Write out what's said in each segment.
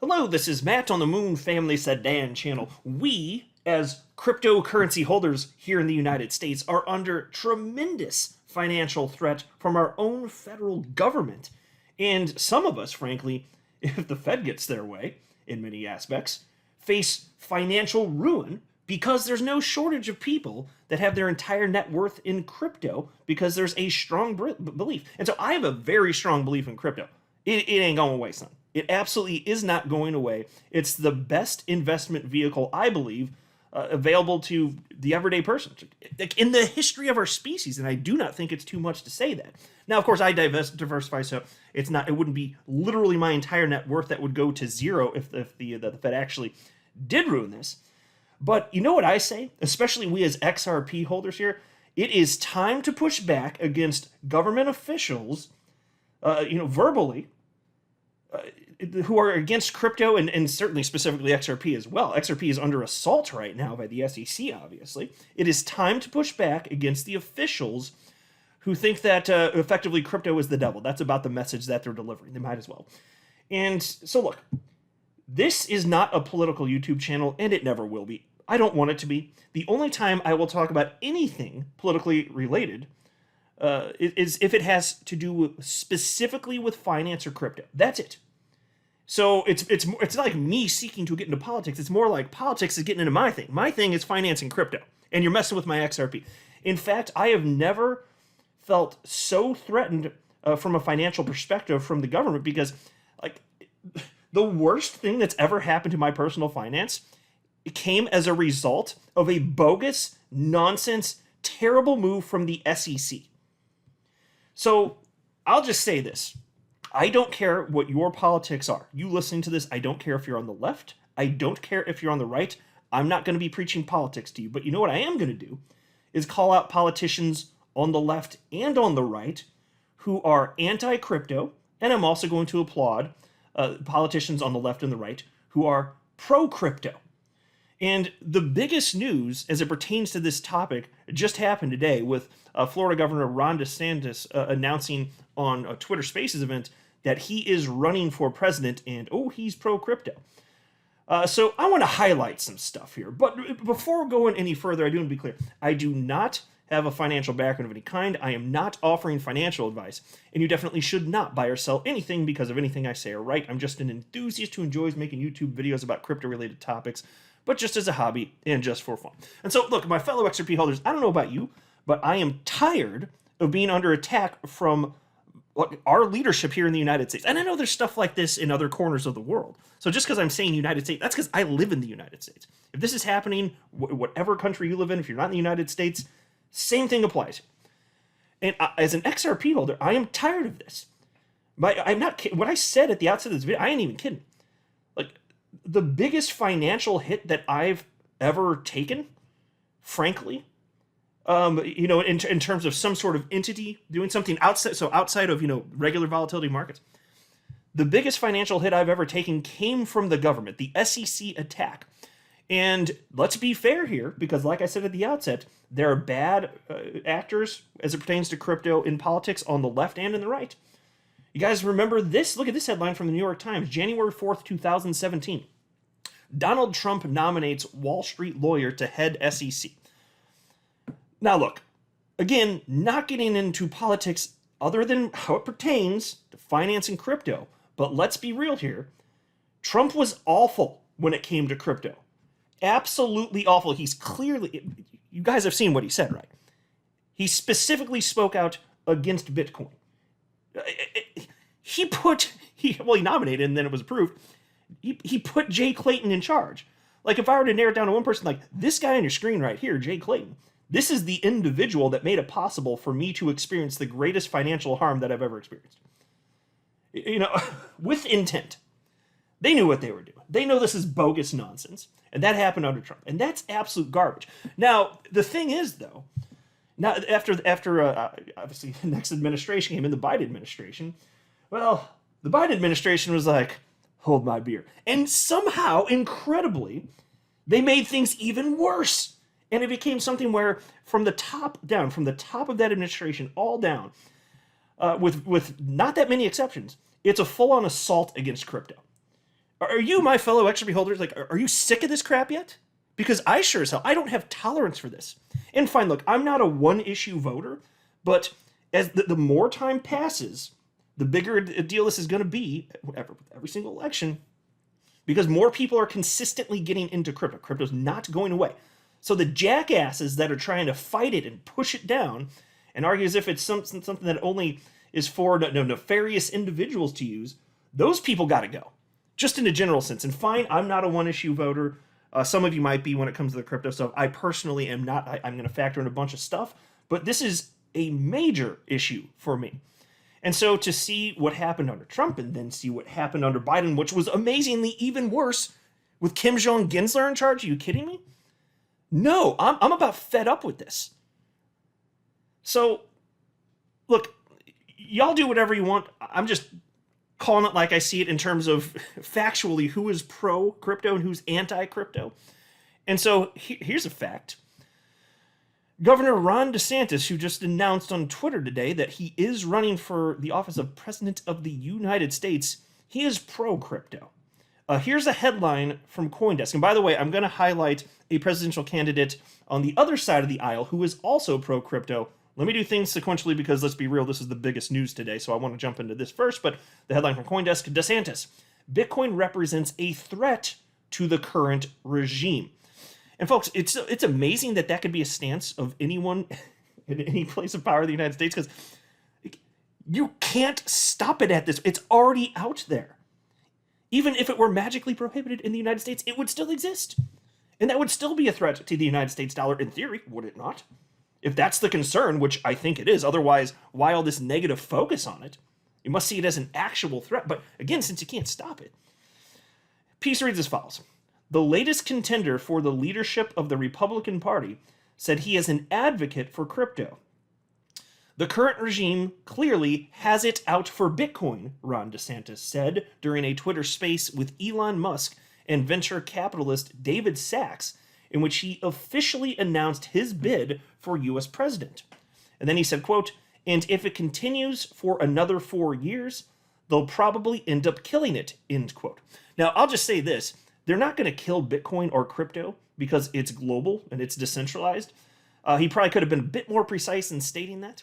Hello, this is Matt on the Moon Family Sedan channel. We, as cryptocurrency holders here in the United States, are under tremendous financial threat from our own federal government. And some of us, frankly, if the Fed gets their way, in many aspects, face financial ruin because there's no shortage of people that have their entire net worth in crypto because there's a strong belief. And so I have a very strong belief in crypto. It ain't going away, son. It absolutely is not going away. It's the best investment vehicle, I believe, available to the everyday person in the history of our species. And I do not think it's too much to say that. Now, of course, I diversify, so it wouldn't be literally my entire net worth that would go to zero if the Fed actually did ruin this. But you know what I say, especially we as XRP holders here, it is time to push back against government officials, verbally, who are against crypto and certainly specifically XRP as well. XRP is under assault right now by the SEC, obviously. It is time to push back against the officials who think that effectively crypto is the devil. That's about the message that they're delivering. They might as well. And so look, this is not a political YouTube channel, and it never will be. I don't want it to be. The only time I will talk about anything politically related is if it has to do specifically with finance or crypto. That's it. So it's not like me seeking to get into politics. It's more like politics is getting into my thing. My thing is financing crypto, and you're messing with my XRP. In fact, I have never felt so threatened from a financial perspective from the government because, like, the worst thing that's ever happened to my personal finance, it came as a result of a bogus, nonsense, terrible move from the SEC. So I'll just say this. I don't care what your politics are. You listening to this, I don't care if you're on the left. I don't care if you're on the right. I'm not going to be preaching politics to you. But you know what I am going to do is call out politicians on the left and on the right who are anti-crypto. And I'm also going to applaud politicians on the left and the right who are pro-crypto. And the biggest news as it pertains to this topic just happened today with Florida Governor Ron DeSantis announcing on a Twitter Spaces event that he is running for president and, he's pro-crypto. So I want to highlight some stuff here. But before going any further, I do want to be clear. I do not have a financial background of any kind. I am not offering financial advice. And you definitely should not buy or sell anything because of anything I say or write. I'm just an enthusiast who enjoys making YouTube videos about crypto-related topics, but just as a hobby and just for fun. And so, look, my fellow XRP holders, I don't know about you, but I am tired of being under attack from our leadership here in the United States. And I know there's stuff like this in other corners of the world. So just because I'm saying United States, that's because I live in the United States. If this is happening, whatever country you live in, if you're not in the United States, same thing applies. And as an XRP holder, I am tired of this. I'm not kidding. What I said at the outset of this video, I ain't even kidding. Like, the biggest financial hit that I've ever taken, frankly, in terms of some sort of entity doing something outside of, regular volatility markets, the biggest financial hit I've ever taken came from the government, the SEC attack. And let's be fair here, because like I said at the outset, there are bad actors as it pertains to crypto in politics on the left and in the right. You guys remember this? Look at this headline from the New York Times, January 4th, 2017. Donald Trump nominates Wall Street lawyer to head SEC. Now look, again, not getting into politics other than how it pertains to finance and crypto, but let's be real here. Trump was awful when it came to crypto. Absolutely awful. He's clearly, you guys have seen what he said, right? He specifically spoke out against Bitcoin. He nominated and then it was approved. He put Jay Clayton in charge. Like, if I were to narrow it down to one person, like this guy on your screen right here, Jay Clayton, this is the individual that made it possible for me to experience the greatest financial harm that I've ever experienced. With intent. They knew what they were doing. They know this is bogus nonsense. And that happened under Trump. And that's absolute garbage. Now, the thing is, though, now after obviously the next administration came in, the Biden administration, well, the Biden administration was like, hold my beer. And somehow, incredibly, they made things even worse. And it became something where from the top of that administration, all down, with not that many exceptions, it's a full-on assault against crypto. Are you, my fellow XRP holders, like, are you sick of this crap yet? Because I sure as hell, I don't have tolerance for this. And fine, look, I'm not a one-issue voter, but as the more time passes, the bigger a deal this is going to be every single election, because more people are consistently getting into crypto. Crypto's not going away. So the jackasses that are trying to fight it and push it down and argue as if it's something that only is for nefarious individuals to use, those people got to go. Just in a general sense. And fine, I'm not a one-issue voter. Some of you might be when it comes to the crypto stuff. I personally am not. I'm going to factor in a bunch of stuff. But this is a major issue for me. And so to see what happened under Trump and then see what happened under Biden, which was amazingly even worse with Kim Jong-Gensler in charge, are you kidding me? No, I'm about fed up with this. So, look, y'all do whatever you want. I'm just calling it like I see it in terms of factually who is pro-crypto and who's anti-crypto. And so here's a fact. Governor Ron DeSantis, who just announced on Twitter today that he is running for the office of President of the United States, he is pro-crypto. Here's a headline from CoinDesk. And by the way, I'm going to highlight a presidential candidate on the other side of the aisle who is also pro-crypto. Let me do things sequentially because, let's be real, this is the biggest news today, so I want to jump into this first. But the headline from CoinDesk, DeSantis, Bitcoin represents a threat to the current regime. And folks, it's amazing that could be a stance of anyone in any place of power in the United States, because you can't stop it at this. It's already out there. Even if it were magically prohibited in the United States, it would still exist. And that would still be a threat to the United States dollar in theory, would it not? If that's the concern, which I think it is, otherwise, why all this negative focus on it? You must see it as an actual threat. But again, since you can't stop it. Piece reads as follows. The latest contender for the leadership of the Republican Party said he is an advocate for crypto. The current regime clearly has it out for Bitcoin, Ron DeSantis said during a Twitter space with Elon Musk and venture capitalist David Sachs, in which he officially announced his bid for U.S. president. And then he said, quote, and if it continues for another 4 years, they'll probably end up killing it, end quote. Now, I'll just say this. They're not going to kill Bitcoin or crypto because it's global and it's decentralized. He probably could have been a bit more precise in stating that.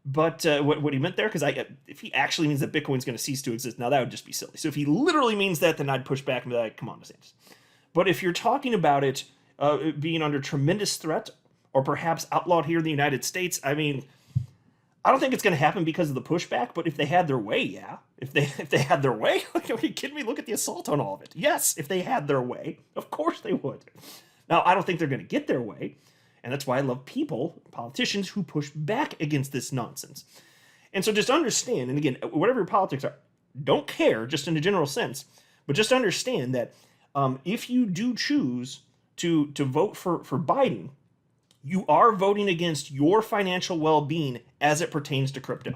But what he meant there, because if he actually means that Bitcoin's going to cease to exist, now that would just be silly. So if he literally means that, then I'd push back and be like, come on, DeSantis. But if you're talking about it being under tremendous threat or perhaps outlawed here in the United States, I mean, I don't think it's going to happen because of the pushback, but if they had their way, yeah. If they had their way, like, are you kidding me? Look at the assault on all of it. Yes, if they had their way, of course they would. Now, I don't think they're going to get their way. And that's why I love politicians who push back against this nonsense. And so just understand, and again, whatever your politics are, don't care, just in a general sense, but just understand that if you do choose to vote for Biden, you are voting against your financial well-being as it pertains to crypto.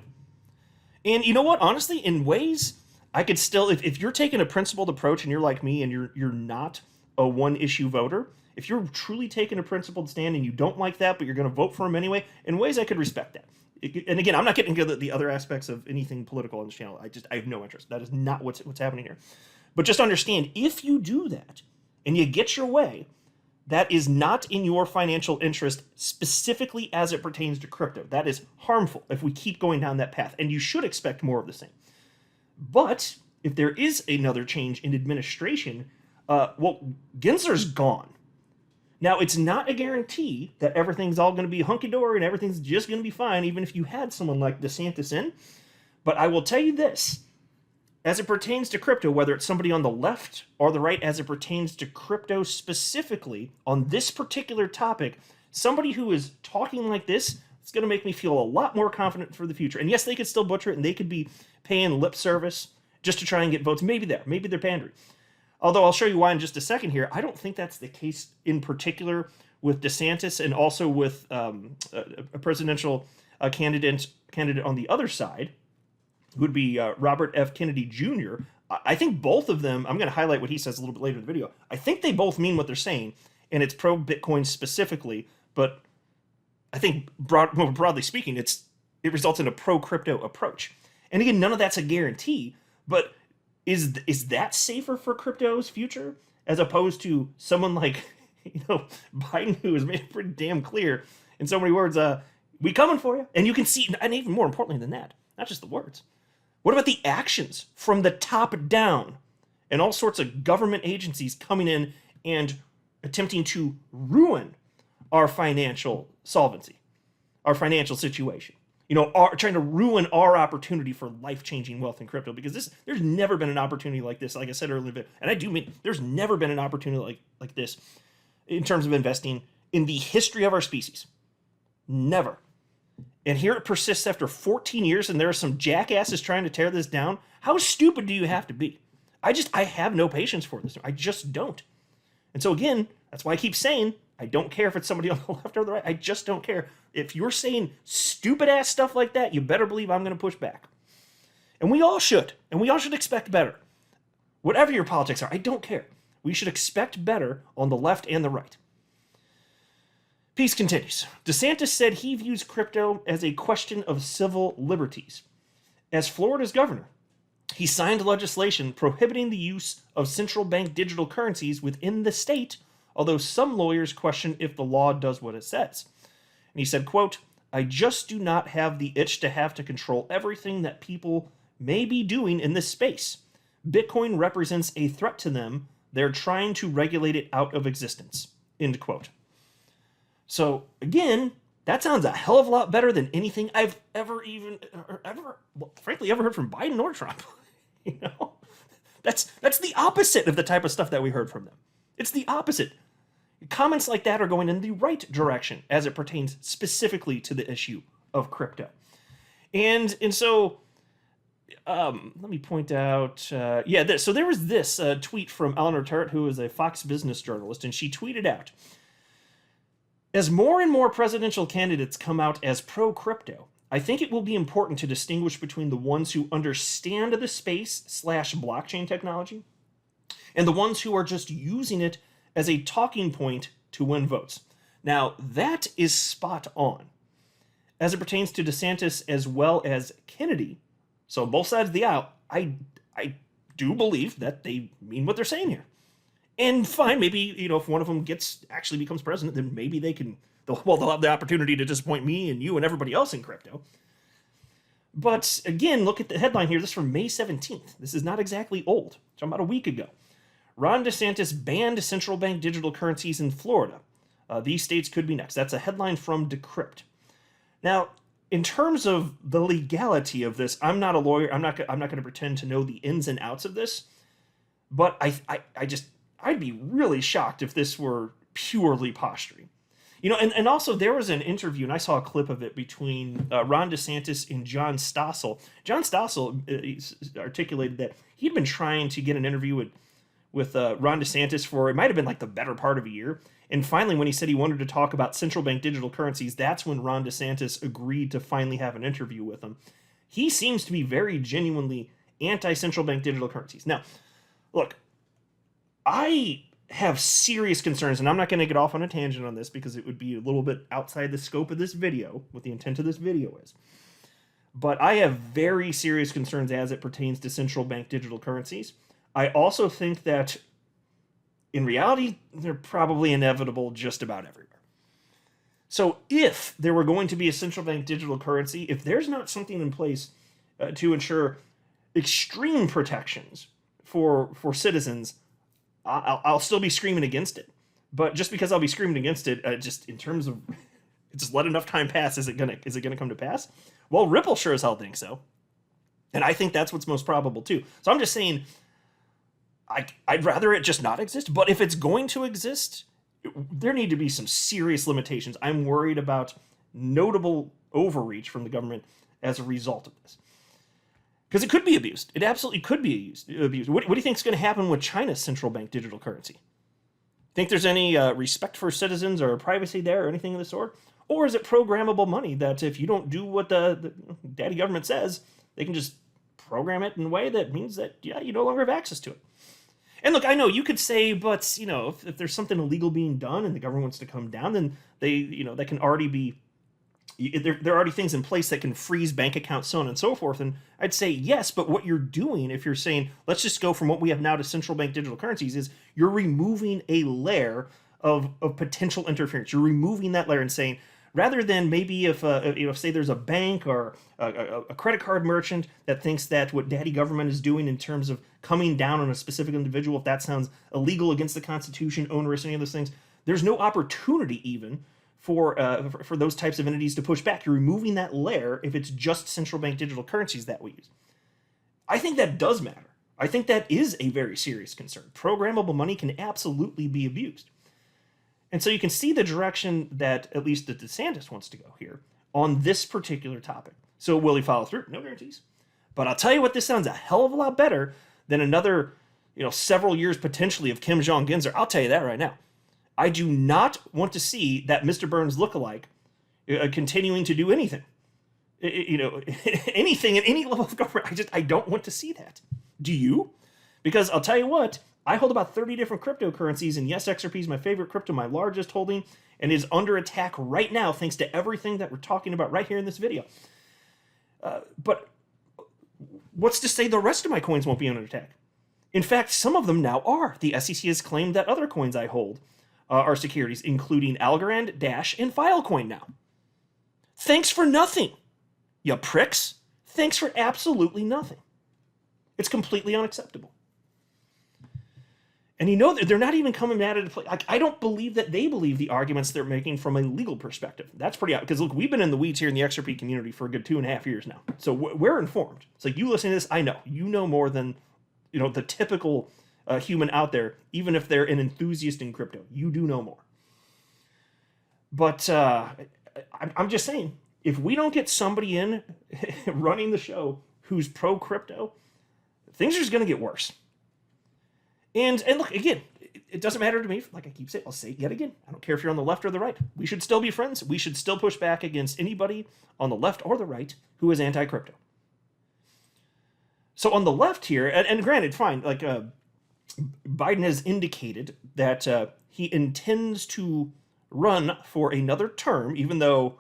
And you know what? Honestly, in ways, I could still, if you're taking a principled approach and you're like me and you're not a one-issue voter, if you're truly taking a principled stand and you don't like that, but you're going to vote for him anyway, in ways I could respect that. And again, I'm not getting into the other aspects of anything political on this channel. I have no interest. That is not what's happening here. But just understand, if you do that and you get your way, that is not in your financial interest, specifically as it pertains to crypto. That is harmful if we keep going down that path, and you should expect more of the same. But if there is another change in administration, Gensler's gone. Now, it's not a guarantee that everything's all going to be hunky-dory and everything's just going to be fine, even if you had someone like DeSantis in. But I will tell you this. As it pertains to crypto, whether it's somebody on the left or the right, as it pertains to crypto specifically on this particular topic, somebody who is talking like this, it's going to make me feel a lot more confident for the future. And yes, they could still butcher it, and they could be paying lip service just to try and get votes. Maybe they're pandering. Although I'll show you why in just a second here. I don't think that's the case in particular with DeSantis and also with a presidential candidate on the other side, who would be Robert F. Kennedy Jr. I think both of them, I'm going to highlight what he says a little bit later in the video. I think they both mean what they're saying, and it's pro-Bitcoin specifically, but I think more broadly speaking, it results in a pro-crypto approach. And again, none of that's a guarantee, but Is that safer for crypto's future as opposed to someone like Biden, who has made it pretty damn clear in so many words, we coming for you, and you can see, and even more importantly than that, not just the words. What about the actions from the top down, and all sorts of government agencies coming in and attempting to ruin our financial solvency, our financial situation? Trying to ruin our opportunity for life-changing wealth in crypto, because there's never been an opportunity like this. Like I said earlier, and I do mean there's never been an opportunity like this in terms of investing in the history of our species. Never. And here it persists after 14 years, and there are some jackasses trying to tear this down. How stupid do you have to be? I have no patience for this. I just don't. And so again, that's why I keep saying, I don't care if it's somebody on the left or the right. I just don't care. If you're saying stupid ass stuff like that, you better believe I'm going to push back. And we all should. And we all should expect better. Whatever your politics are, I don't care. We should expect better on the left and the right. Peace continues. DeSantis said he views crypto as a question of civil liberties. As Florida's governor, he signed legislation prohibiting the use of central bank digital currencies within the state, although some lawyers question if the law does what it says. And he said, quote, "I just do not have the itch to have to control everything that people may be doing in this space. Bitcoin represents a threat to them. They're trying to regulate it out of existence." End quote. So, again, that sounds a hell of a lot better than anything I've ever heard from Biden or Trump. That's the opposite of the type of stuff that we heard from them. It's the opposite. Comments like that are going in the right direction as it pertains specifically to the issue of crypto. And so, let me point out, so there was this tweet from Eleanor Turret, who is a Fox Business journalist, and she tweeted out, "As more and more presidential candidates come out as pro-crypto, I think it will be important to distinguish between the ones who understand the space/blockchain technology and the ones who are just using it as a talking point to win votes." Now, that is spot on. As it pertains to DeSantis as well as Kennedy, so both sides of the aisle, I do believe that they mean what they're saying here. And fine, maybe, if one of them actually becomes president, then maybe they'll have the opportunity to disappoint me and you and everybody else in crypto. But again, look at the headline here. This is from May 17th. This is not exactly old. It's about a week ago. Ron DeSantis banned central bank digital currencies in Florida. These states could be next. That's a headline from Decrypt. Now, in terms of the legality of this, I'm not a lawyer. I'm not going to pretend to know the ins and outs of this. But I'd be really shocked if this were purely posturing. And also there was an interview, and I saw a clip of it, between Ron DeSantis and John Stossel. John Stossel articulated that he'd been trying to get an interview with Ron DeSantis for, it might have been like the better part of a year. And finally, when he said he wanted to talk about central bank digital currencies, that's when Ron DeSantis agreed to finally have an interview with him. He seems to be very genuinely anti-central bank digital currencies. Now, look, I have serious concerns, and I'm not going to get off on a tangent on this because it would be a little bit outside the scope of this video, what the intent of this video is. But I have very serious concerns as it pertains to central bank digital currencies. I also think that, in reality, they're probably inevitable just about everywhere. So if there were going to be a central bank digital currency, if there's not something in place to ensure extreme protections for citizens, I'll still be screaming against it. But just because I'll be screaming against it, just in terms of just let enough time pass, is it gonna come to pass? Well, Ripple sure as hell thinks so, and I think that's what's most probable too. So I'm just saying, I'd rather it just not exist. But if it's going to exist, there need to be some serious limitations. I'm worried about notable overreach from the government as a result of this. Because it could be abused. It absolutely could be abused. What do you think is going to happen with China's central bank digital currency? Think there's any respect for citizens or privacy there or anything of the sort? Or is it programmable money that if you don't do what the daddy government says, they can just program it in a way that means that, yeah, you no longer have access to it? And look, I know you could say, but, if there's something illegal being done and the government wants to come down, then that can already be there are already things in place that can freeze bank accounts, so on and so forth. And I'd say yes, but what you're doing, if you're saying, let's just go from what we have now to central bank digital currencies, is you're removing a layer of potential interference. You're removing that layer and saying, rather than maybe if say there's a bank or a credit card merchant that thinks that what daddy government is doing in terms of coming down on a specific individual, if that sounds illegal, against the Constitution, onerous, any of those things, there's no opportunity even for those types of entities to push back. You're removing that layer if it's just central bank digital currencies that we use. I think that does matter. I think that is a very serious concern. Programmable money can absolutely be abused. And so you can see the direction that at least the DeSantis wants to go here on this particular topic. So will he follow through? No guarantees. But I'll tell you what, this sounds a hell of a lot better than another, several years potentially of Kim Jong-un's. I'll tell you that right now. I do not want to see that Mr. Burns lookalike continuing to do anything. Anything at any level of government. I don't want to see that. Do you? Because I'll tell you what, I hold about 30 different cryptocurrencies, and yes, XRP is my favorite crypto, my largest holding, and is under attack right now thanks to everything that we're talking about right here in this video. But what's to say the rest of my coins won't be under attack? In fact, some of them now are. The SEC has claimed that other coins I hold are securities, including Algorand, Dash, and Filecoin now. Thanks for nothing, you pricks. Thanks for absolutely nothing. It's completely unacceptable. And they're not even coming at it. I don't believe that they believe the arguments they're making from a legal perspective. That's pretty, because look, we've been in the weeds here in the XRP community for a good 2.5 years now. So we're informed. It's like, you listening to this, I know. You know more than, the typical human out there, even if they're an enthusiast in crypto. You do know more. But I'm just saying, if we don't get somebody in running the show who's pro-crypto, things are just going to get worse. And look, again, it doesn't matter to me. Like I keep saying, I'll say it yet again. I don't care if you're on the left or the right. We should still be friends. We should still push back against anybody on the left or the right who is anti-crypto. So on the left here, and granted, fine, like Biden has indicated that he intends to run for another term, even though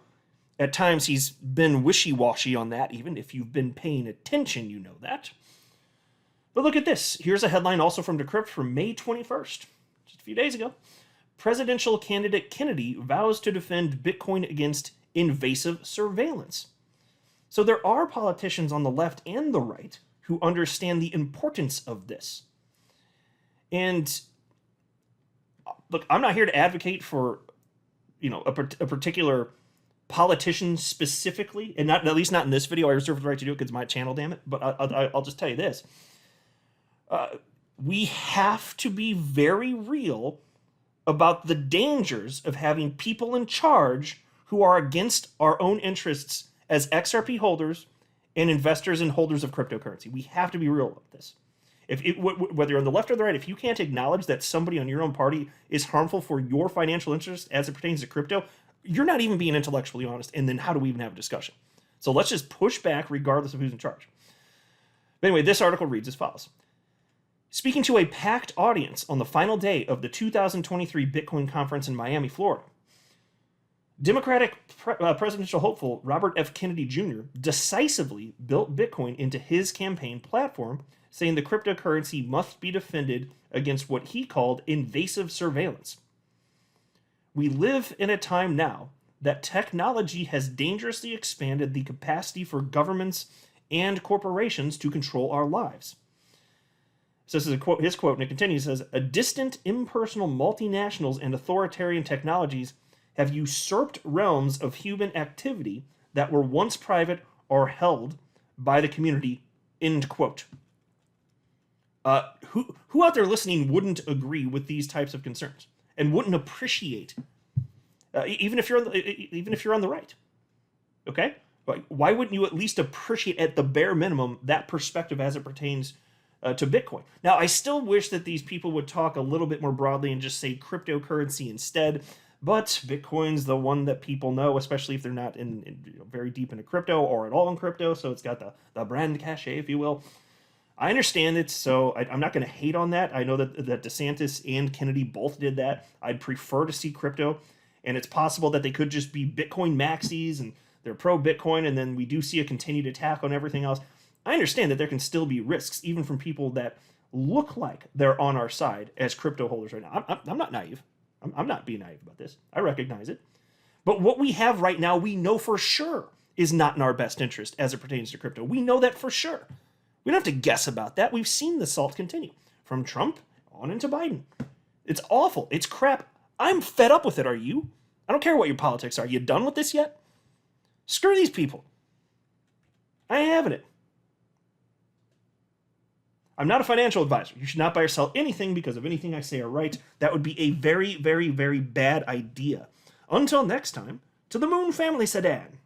at times he's been wishy-washy on that. Even if you've been paying attention, you know that. But look at this. Here's a headline also from Decrypt from May 21st, just a few days ago. Presidential candidate Kennedy vows to defend Bitcoin against invasive surveillance. So there are politicians on the left and the right who understand the importance of this. And look, I'm not here to advocate for, a particular politician specifically, and not, at least not in this video. I reserve the right to do it because it's my channel, damn it. But I'll just tell you this. We have to be very real about the dangers of having people in charge who are against our own interests as XRP holders and investors and holders of cryptocurrency. We have to be real about this. Whether you're on the left or the right, if you can't acknowledge that somebody on your own party is harmful for your financial interests as it pertains to crypto, you're not even being intellectually honest. And then how do we even have a discussion? So let's just push back regardless of who's in charge. But anyway, this article reads as follows. Speaking to a packed audience on the final day of the 2023 Bitcoin conference in Miami, Florida, Democratic presidential hopeful Robert F. Kennedy Jr. decisively built Bitcoin into his campaign platform, saying the cryptocurrency must be defended against what he called invasive surveillance. We live in a time now that technology has dangerously expanded the capacity for governments and corporations to control our lives. So this is a quote, his quote, and it continues, says, "A distant, impersonal multinationals and authoritarian technologies have usurped realms of human activity that were once private or held by the community," end quote. Who out there listening wouldn't agree with these types of concerns and wouldn't appreciate, even if you're on the right, okay? Why wouldn't you at least appreciate, at the bare minimum, that perspective as it pertains to Bitcoin? Now, I still wish that these people would talk a little bit more broadly and just say cryptocurrency instead, but Bitcoin's the one that people know, especially if they're not very deep into crypto or at all in crypto, so it's got the brand cachet, if you will. I understand it, so I'm not going to hate on that. I know that DeSantis and Kennedy both did that. I'd prefer to see crypto, and it's possible that they could just be Bitcoin maxis and they're pro-Bitcoin, and then we do see a continued attack on everything else. I understand that there can still be risks, even from people that look like they're on our side as crypto holders right now. I'm not naive. I'm not being naive about this. I recognize it. But what we have right now, we know for sure is not in our best interest as it pertains to crypto. We know that for sure. We don't have to guess about that. We've seen the assault continue from Trump on into Biden. It's awful. It's crap. I'm fed up with it. Are you? I don't care what your politics are. You done with this yet? Screw these people. I ain't having it. I'm not a financial advisor. You should not buy or sell anything because of anything I say or write. That would be a very, very, very bad idea. Until next time, to the Moon Family Sedan.